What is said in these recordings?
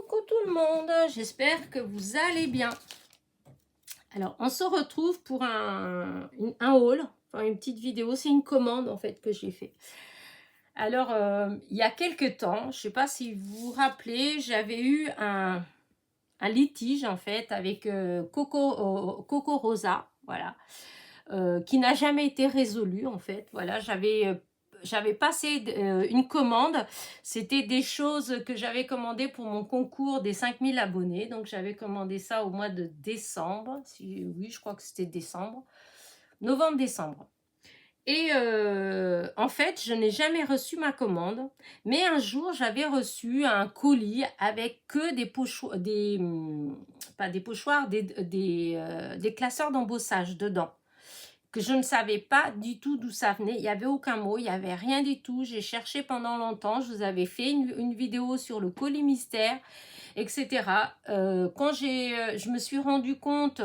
Coucou tout le monde, j'espère que vous allez bien. Alors, on se retrouve pour un haul, enfin une petite vidéo, c'est une commande en fait que j'ai fait. Alors, il y a quelques temps, je ne sais pas si vous vous rappelez, j'avais eu un litige en fait avec Coco Rosa, voilà, qui n'a jamais été résolu en fait. Voilà, j'avais passé une commande, c'était des choses que j'avais commandées pour mon concours des 5000 abonnés, donc j'avais commandé ça au mois de décembre, oui je crois que c'était décembre, novembre-décembre. Et en fait, je n'ai jamais reçu ma commande, mais un jour, j'avais reçu un colis avec que des pochoirs, pas des pochoirs, des classeurs d'embossage dedans, que je ne savais pas du tout d'où ça venait. Il n'y avait aucun mot, il n'y avait rien du tout. J'ai cherché pendant longtemps, je vous avais fait une vidéo sur le colis mystère, etc. Quand je me suis rendu compte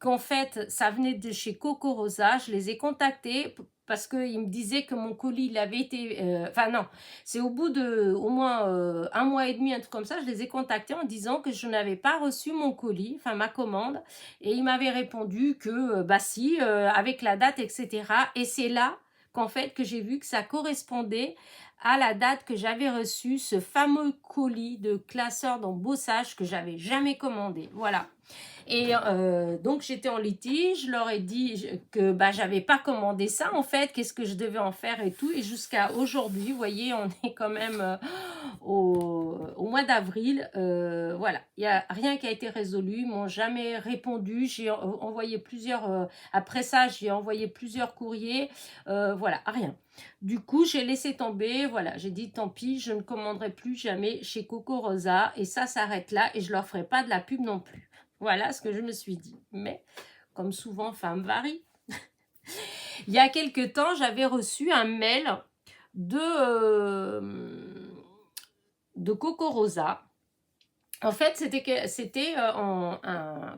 qu'en fait, ça venait de chez Coco Rosa. Je les ai contactés parce qu'ils me disaient que mon colis, il avait été... Enfin non, c'est au bout de au moins un mois et demi, un truc comme ça, je les ai contactés en disant que je n'avais pas reçu mon colis, enfin ma commande. Et ils m'avaient répondu que, bah si, avec la date, etc. Et c'est là qu'en fait, que j'ai vu que ça correspondait à la date que j'avais reçu ce fameux colis de classeur d'embossage que j'avais jamais commandé. Voilà. Et donc, j'étais en litige, je leur ai dit que bah, j'avais pas commandé ça, en fait, qu'est-ce que je devais en faire et tout. Et jusqu'à aujourd'hui, vous voyez, on est quand même au mois d'avril. Voilà, il n'y a rien qui a été résolu, ils m'ont jamais répondu. J'ai envoyé plusieurs, après ça, j'ai envoyé plusieurs courriers. Voilà, rien. Du coup, j'ai laissé tomber, voilà, j'ai dit tant pis, je ne commanderai plus jamais chez Coco Rosa. Et ça s'arrête là et je leur ferai pas de la pub non plus. Voilà ce que je me suis dit. Mais, comme souvent, femme varie. Il y a quelque temps, j'avais reçu un mail de Coco Rosa. En fait, c'était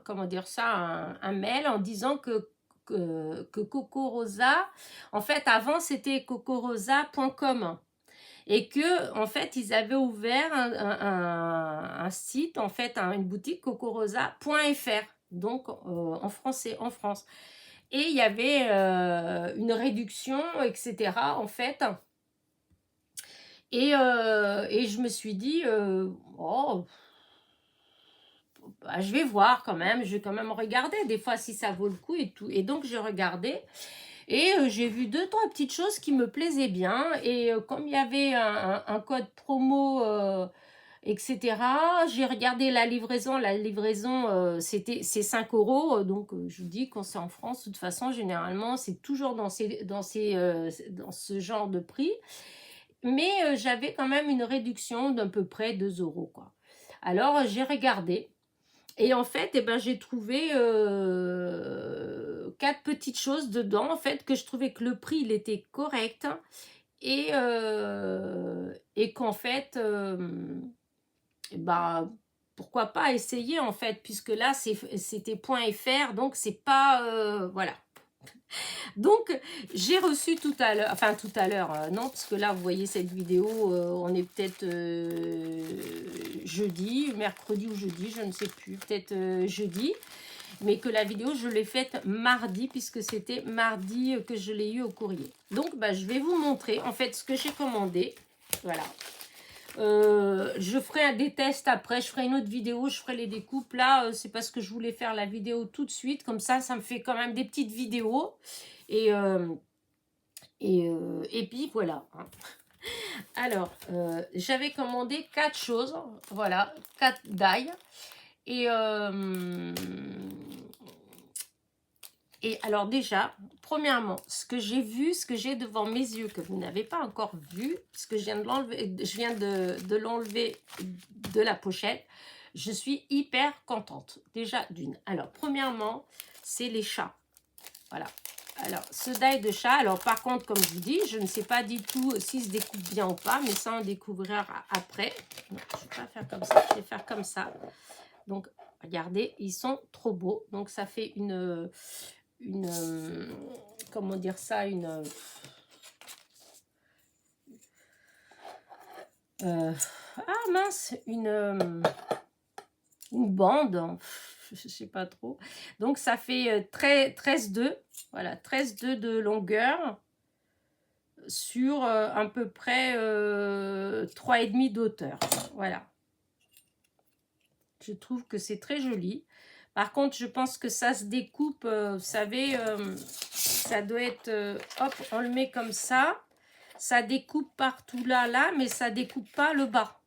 comment dire ça, un mail en disant que Coco Rosa, en fait, avant, c'était cocorosa.com. Et que en fait ils avaient ouvert un site, en fait une boutique cocorosa.fr, donc en français, en France, et il y avait une réduction, etc. en fait, et je me suis dit oh bah, je vais voir quand même, je vais quand même regarder des fois si ça vaut le coup et tout. Et donc j'ai regardé et j'ai vu 2-3 petites choses qui me plaisaient bien. Et comme il y avait un code promo, etc., j'ai regardé la livraison. La livraison, c'est 5 €. Donc je vous dis, quand c'est en France, de toute façon, généralement, c'est toujours dans ce genre de prix. Mais j'avais quand même une réduction d'à peu près 2 €, quoi. Alors j'ai regardé. Et en fait, eh ben, j'ai trouvé 4 petites choses dedans, en fait, que je trouvais que le prix, il était correct. Et qu'en fait, bah, pourquoi pas essayer, en fait, puisque là, c'était .fr, donc c'est pas... voilà. Donc, j'ai reçu tout à l'heure, non, parce que là, vous voyez cette vidéo, on est peut-être jeudi, mercredi ou jeudi, je ne sais plus, peut-être jeudi, mais que la vidéo, je l'ai faite mardi, puisque c'était mardi que je l'ai eu au courrier. Donc, bah, je vais vous montrer, en fait, ce que j'ai commandé, voilà. Je ferai des tests après, je ferai une autre vidéo, je ferai les découpes. Là, c'est parce que je voulais faire la vidéo tout de suite, comme ça me fait quand même des petites vidéos. Et puis voilà. Alors, j'avais commandé 4 choses, voilà, 4 die. Et alors déjà, premièrement, ce que j'ai vu, ce que j'ai devant mes yeux, que vous n'avez pas encore vu, puisque je viens de l'enlever de la pochette, je suis hyper contente, déjà d'une. Alors, premièrement, c'est les chats. Voilà. Alors, ce die de chat, alors par contre, comme je vous dis, je ne sais pas du tout s'il se découpe bien ou pas, mais ça, on découvrira après. Non, je ne vais pas faire comme ça, je vais faire comme ça. Donc, regardez, ils sont trop beaux. Donc, ça fait une comment dire ça, Euh, ah mince, une bande, je sais pas trop. Donc ça fait 13,2, voilà, 13,2 de longueur sur à peu près 3,5 d'auteur. Voilà. Je trouve que c'est très joli. Par contre, je pense que ça se découpe, vous savez, ça doit être, hop, on le met comme ça. Ça découpe partout là, mais ça découpe pas le bas.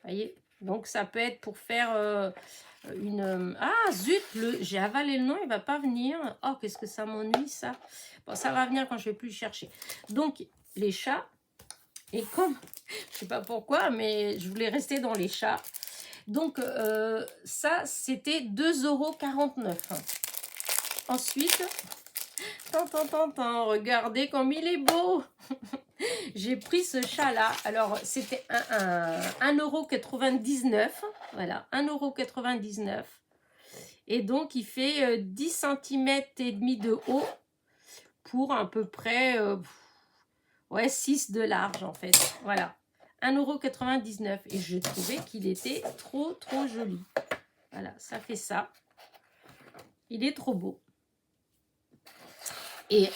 Voyez, donc ça peut être pour faire ah zut, j'ai avalé le nom, il va pas venir. Oh, qu'est-ce que ça m'ennuie ça. Bon, ça va venir quand je vais plus le chercher. Donc les chats, et comme je sais pas pourquoi, mais je voulais rester dans les chats. Donc ça c'était 2,49 €. Ensuite, regardez comme il est beau. J'ai pris ce chat-là. Alors, c'était 1,99 €. Voilà, 1,99 €. Et donc, il fait 10 cm et demi de haut pour à peu près ouais, 6 de large, en fait. Voilà, 1,99 €. Et je trouvais qu'il était trop joli. Voilà, ça fait ça. Il est trop beau. Et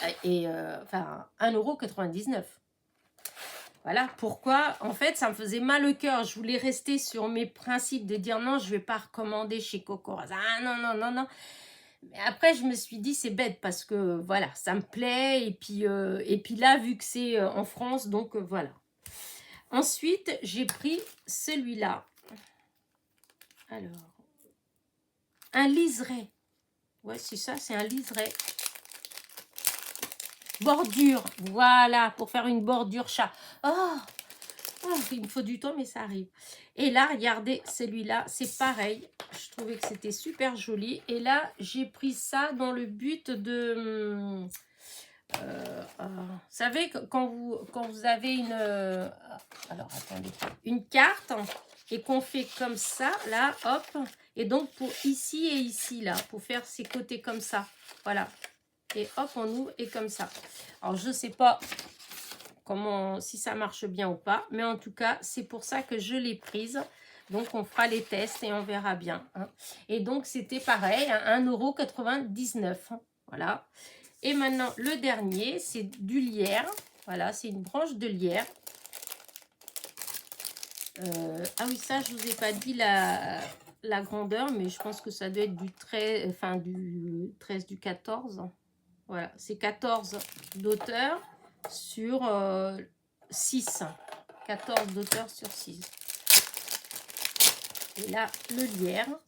enfin, 1,99 €. Voilà pourquoi, en fait, ça me faisait mal au cœur. Je voulais rester sur mes principes de dire non, je ne vais pas recommander chez Coco Rosa. Ah non, non, non, non. Mais après, je me suis dit, c'est bête parce que, voilà, ça me plaît. Et puis là, vu que c'est en France, donc voilà. Ensuite, j'ai pris celui-là. Alors, un liseré. Ouais, c'est ça, c'est un liseré. Bordure, voilà, pour faire une bordure chat. Oh, il me faut du temps, mais ça arrive. Et là, regardez, celui-là, c'est pareil. Je trouvais que c'était super joli. Et là, j'ai pris ça dans le but de... vous savez, quand vous avez une... alors, attendez. Une carte et qu'on fait comme ça, là, hop. Et donc, pour ici et ici, là, pour faire ces côtés comme ça. Voilà. Et hop, on ouvre et comme ça. Alors, je sais pas comment, si ça marche bien ou pas, mais en tout cas, c'est pour ça que je l'ai prise. Donc, on fera les tests et on verra bien. Hein. Et donc, c'était pareil, 1,99 €. Hein. Voilà. Et maintenant, le dernier, c'est du lierre. Voilà, c'est une branche de lierre. Ah oui, ça, je ne vous ai pas dit la grandeur, mais je pense que ça doit être du 13, enfin du 13, du 14. Voilà, c'est 14 d'auteur sur 6. 14 d'auteur sur 6. Et là, le lierre.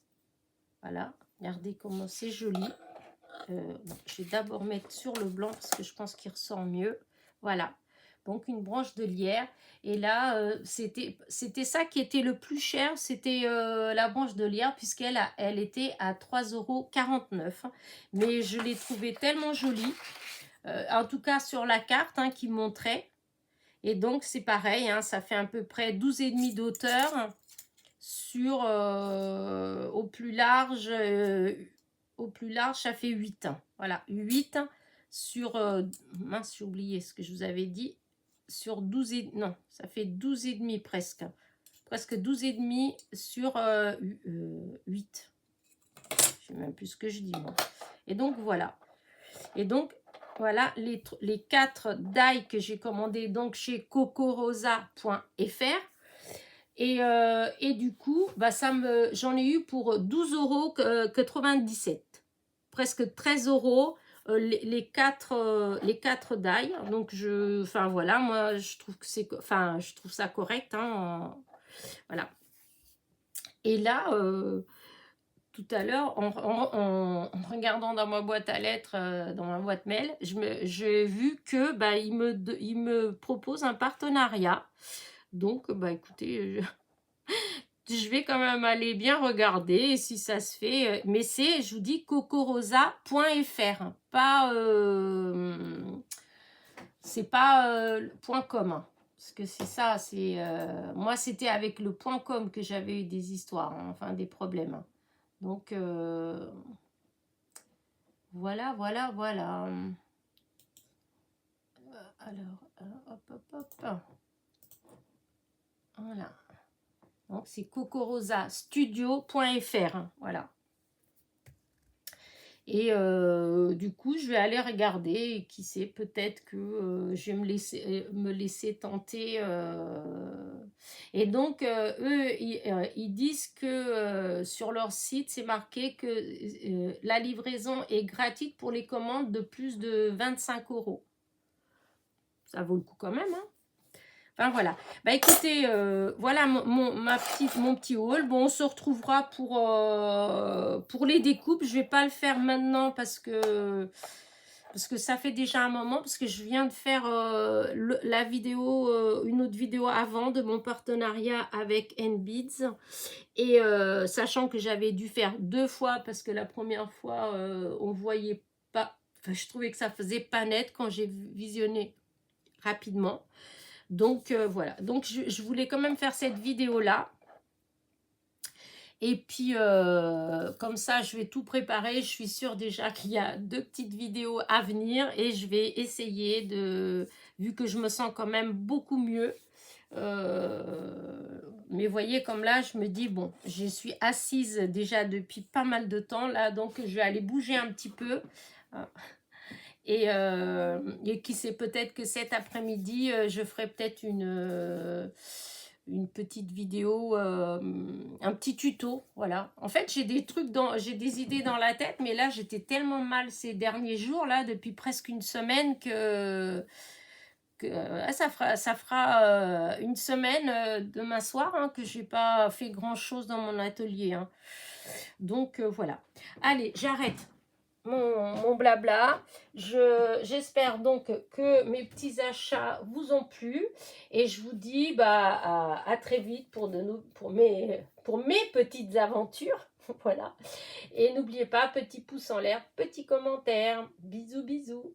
Voilà, regardez comment c'est joli. Je vais d'abord mettre sur le blanc parce que je pense qu'il ressort mieux. Voilà, donc une branche de lierre. Et là, c'était ça qui était le plus cher, c'était la branche de lierre puisqu'elle elle était à 3,49 €. Mais je l'ai trouvée tellement jolie, en tout cas sur la carte hein, qui montrait. Et donc c'est pareil, hein, ça fait à peu près 12,5 d'auteur sur au plus large ça fait 8. Voilà, 8 sur mince, j'ai oublié ce que je vous avais dit, sur 12 et non, ça fait 12,5 presque 12,5 sur 8. Je sais même plus ce que je dis moi. Et donc voilà. Et donc voilà les 4 die que j'ai commandé donc chez cocorosa.fr. Et du coup, bah, j'en ai eu pour 12,97 €. Presque 13 € les 4 die. Donc, enfin voilà, moi, je trouve que je trouve ça correct. Hein, voilà. Et là, tout à l'heure, en regardant dans ma boîte à lettres, dans ma boîte mail, j'ai vu que bah, il me propose un partenariat. Donc, bah écoutez, je vais quand même aller bien regarder si ça se fait. Mais c'est, je vous dis, cocorosa.fr. Pas, c'est pas .com. Hein, parce que c'est ça, moi, c'était avec le .com que j'avais eu des histoires, hein, enfin des problèmes. Hein. Donc, voilà, voilà, voilà. Alors, hop, hop, hop. Voilà. Donc, c'est cocorosastudio.fr. Hein, voilà. Et du coup, je vais aller regarder. Et qui sait, peut-être que je vais me laisser tenter. Et donc, eux, ils disent que sur leur site, c'est marqué que la livraison est gratuite pour les commandes de plus de 25 €. Ça vaut le coup quand même, hein. Enfin voilà. Bah écoutez, voilà mon petit haul. Bon, on se retrouvera pour les découpes. Je vais pas le faire maintenant parce que ça fait déjà un moment, parce que je viens de faire la vidéo, une autre vidéo avant de mon partenariat avec NBeads. Et sachant que j'avais dû faire 2 fois parce que la première fois, on voyait pas. Enfin, je trouvais que ça faisait pas net quand j'ai visionné rapidement. Donc voilà, donc je voulais quand même faire cette vidéo là. Et puis comme ça je vais tout préparer. Je suis sûre déjà qu'il y a 2 petites vidéos à venir, et je vais essayer de, vu que je me sens quand même beaucoup mieux, mais vous voyez, comme là je me dis bon, je suis assise déjà depuis pas mal de temps là, donc je vais aller bouger un petit peu. Et qui sait, peut-être que cet après-midi, je ferai peut-être une petite vidéo, un petit tuto, voilà. En fait, j'ai des idées dans la tête, mais là, j'étais tellement mal ces derniers jours, là, depuis presque une semaine, que ça fera une semaine demain soir, hein, que j'ai pas fait grand-chose dans mon atelier, hein. Donc, voilà. Allez, j'arrête mon blabla. J'espère donc que mes petits achats vous ont plu, et je vous dis à très vite pour mes petites aventures. Voilà. Et n'oubliez pas, petit pouce en l'air, petit commentaire. Bisous, bisous.